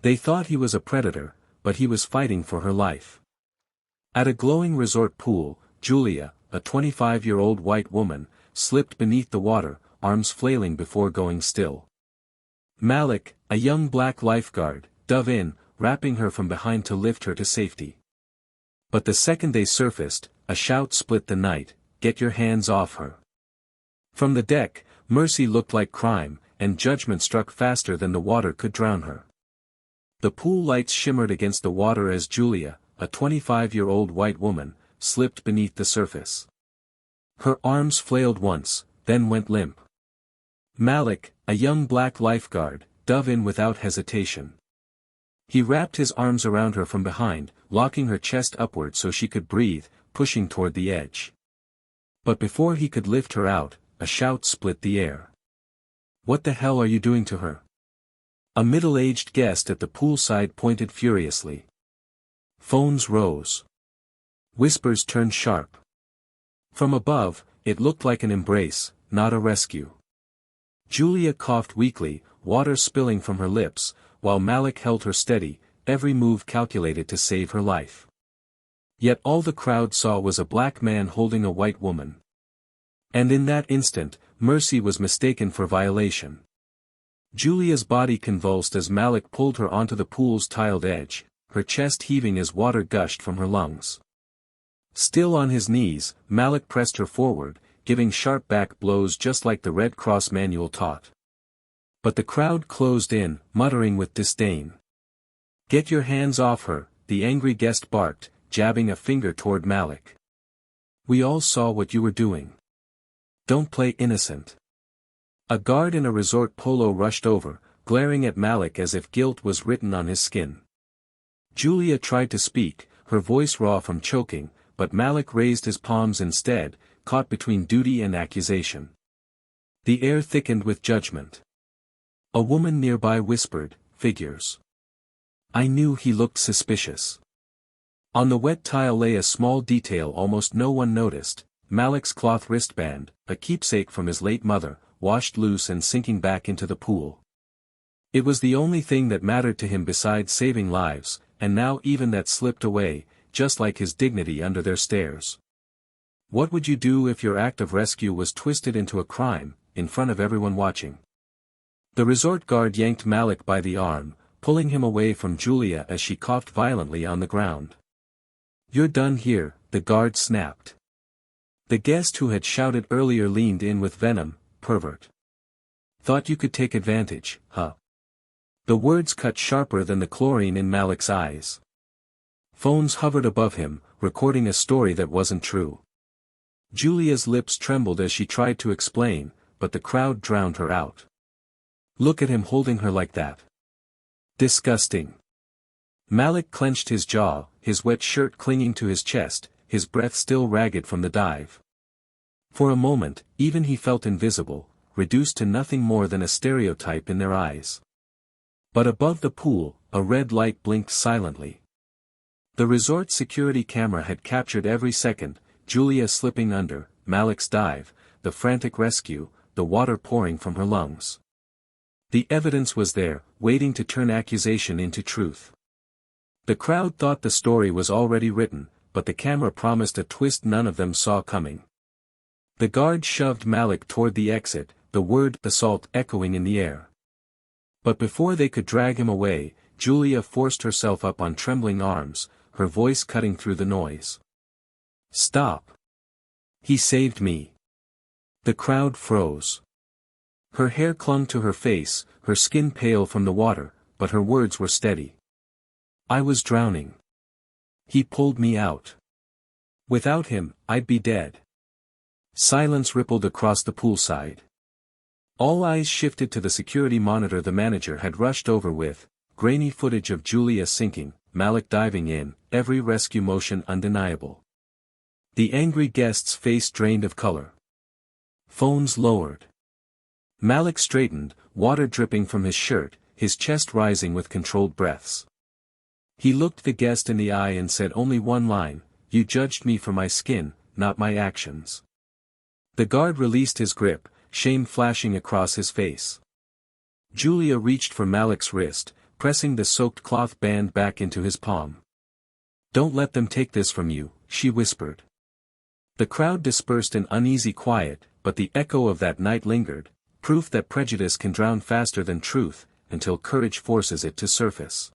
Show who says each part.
Speaker 1: They thought he was a predator, but he was fighting for her life. At a glowing resort pool, Julia, a 25-year-old white woman, slipped beneath the water, arms flailing before going still. Malik, a young black lifeguard, dove in, wrapping her from behind to lift her to safety. But the second they surfaced, a shout split the night, "Get your hands off her!" From the deck, mercy looked like crime, and judgment struck faster than the water could drown her. The pool lights shimmered against the water as Julia, a 25-year-old white woman, slipped beneath the surface. Her arms flailed once, then went limp. Malik, a young black lifeguard, dove in without hesitation. He wrapped his arms around her from behind, locking her chest upward so she could breathe, pushing toward the edge. But before he could lift her out, a shout split the air. "What the hell are you doing to her?" A middle-aged guest at the poolside pointed furiously. Phones rose. Whispers turned sharp. From above, it looked like an embrace, not a rescue. Julia coughed weakly, water spilling from her lips, while Malik held her steady, every move calculated to save her life. Yet all the crowd saw was a black man holding a white woman. And in that instant, mercy was mistaken for violation. Julia's body convulsed as Malik pulled her onto the pool's tiled edge, her chest heaving as water gushed from her lungs. Still on his knees, Malik pressed her forward, giving sharp back blows just like the Red Cross manual taught. But the crowd closed in, muttering with disdain. "Get your hands off her," the angry guest barked, jabbing a finger toward Malik. "We all saw what you were doing. Don't play innocent." A guard in a resort polo rushed over, glaring at Malik as if guilt was written on his skin. Julia tried to speak, her voice raw from choking, but Malik raised his palms instead, caught between duty and accusation. The air thickened with judgment. A woman nearby whispered, "Figures." I knew he looked suspicious. On the wet tile lay a small detail almost no one noticed, Malik's cloth wristband, a keepsake from his late mother, washed loose and sinking back into the pool. It was the only thing that mattered to him besides saving lives, and now even that slipped away, just like his dignity under their stares. What would you do if your act of rescue was twisted into a crime, in front of everyone watching? The resort guard yanked Malik by the arm, pulling him away from Julia as she coughed violently on the ground. "You're done here," the guard snapped. The guest who had shouted earlier leaned in with venom, "Pervert. Thought you could take advantage, huh?" The words cut sharper than the chlorine in Malik's eyes. Phones hovered above him, recording a story that wasn't true. Julia's lips trembled as she tried to explain, but the crowd drowned her out. "Look at him holding her like that. Disgusting." Malik clenched his jaw, his wet shirt clinging to his chest, his breath still ragged from the dive. For a moment, even he felt invisible, reduced to nothing more than a stereotype in their eyes. But above the pool, a red light blinked silently. The resort security camera had captured every second, Julia slipping under, Malik's dive, the frantic rescue, the water pouring from her lungs. The evidence was there, waiting to turn accusation into truth. The crowd thought the story was already written, but the camera promised a twist none of them saw coming. The guard shoved Malik toward the exit, the word "assault" echoing in the air. But before they could drag him away, Julia forced herself up on trembling arms, her voice cutting through the noise. "Stop. He saved me." The crowd froze. Her hair clung to her face, her skin pale from the water, but her words were steady. "I was drowning. He pulled me out. Without him, I'd be dead." Silence rippled across the poolside. All eyes shifted to the security monitor the manager had rushed over with, grainy footage of Julia sinking, Malik diving in, every rescue motion undeniable. The angry guest's face drained of color. Phones lowered. Malik straightened, water dripping from his shirt, his chest rising with controlled breaths. He looked the guest in the eye and said only one line, "You judged me for my skin, not my actions." The guard released his grip, shame flashing across his face. Julia reached for Malik's wrist, pressing the soaked cloth band back into his palm. "Don't let them take this from you," she whispered. The crowd dispersed in uneasy quiet, but the echo of that night lingered, proof that prejudice can drown faster than truth, until courage forces it to surface.